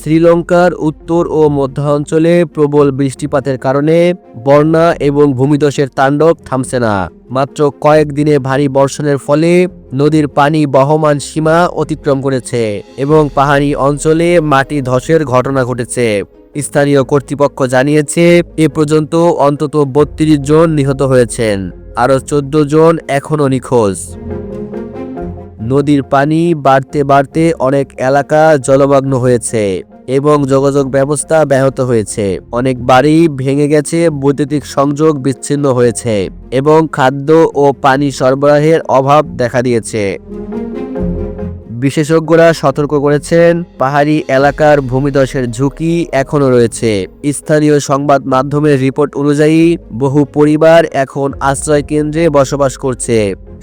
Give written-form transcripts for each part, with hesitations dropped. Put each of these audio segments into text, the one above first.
শ্রীলঙ্কার উত্তর ও মধ্যাঞ্চলে প্রবল বৃষ্টিপাতের কারণে বন্যা এবং ভূমিধসের তাণ্ডব থামছে না। মাত্র কয়েকদিনে ভারী বর্ষণের ফলে নদীর পানি বহমান সীমা অতিক্রম করেছে এবং পাহাড়ি অঞ্চলে মাটি ধসের ঘটনা ঘটেছে। স্থানীয় কর্তৃপক্ষ জানিয়েছে এ পর্যন্ত অন্তত ৩২ জন নিহত হয়েছেন, আরও ১৪ জন এখনও নিখোঁজ। নদীর পানি বাড়তে বাড়তে অনেক এলাকা জলমগ্ন হয়েছে এবং যোগাযোগ ব্যবস্থা ব্যাহত হয়েছে। অনেক বাড়ি ভেঙে গেছে, বৈদ্যুতিক সংযোগ বিচ্ছিন্ন হয়েছে এবং খাদ্য ও পানি সরবরাহের অভাব দেখা দিয়েছে। বিশেষজ্ঞরা সতর্ক করেছেন, পাহাড়ি এলাকার ভূমিধসের ঝুঁকি এখনও রয়েছে। স্থানীয় সংবাদ মাধ্যমের রিপোর্ট অনুযায়ী বহু পরিবার এখন আশ্রয় কেন্দ্রে বসবাস করছে।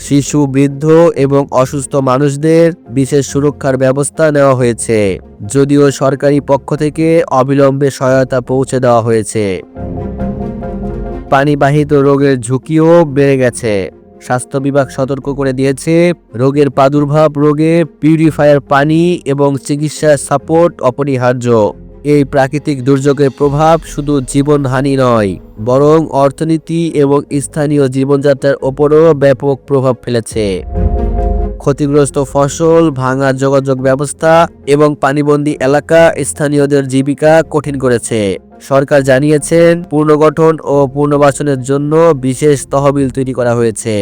শিশু, বৃদ্ধ এবং অসুস্থ মানুষদের বিশেষ সুরক্ষার ব্যবস্থা নেওয়া হয়েছে, যদিও সরকারি পক্ষ থেকে অবিলম্বে সহায়তা পৌঁছে দেওয়া হয়েছে। পানিবাহিত রোগের ঝুঁকিও বেড়ে গেছে। স্বাস্থ্য বিভাগ সতর্ক করে দিয়েছে, রোগের প্রাদুর্ভাব রোগে পিউরিফায়ার পানি এবং চিকিৎসা সাপোর্ট অপরিহার্য। এই প্রাকৃতিক দুর্যোগের প্রভাব শুধু জীবনহানি নয়, বরং অর্থনীতি এবং স্থানীয় জীবনযাত্রার ওপরও ব্যাপক প্রভাব ফেলেছে। ক্ষতিগ্রস্ত ফসল, ভাঙা যোগাযোগ ব্যবস্থা এবং পানিবন্দী এলাকা স্থানীয়দের জীবিকা কঠিন করেছে। সরকার জানিয়েছেন, পুনর্গঠন ও পুনর্বাসনের জন্য বিশেষ তহবিল তৈরি করা হয়েছে।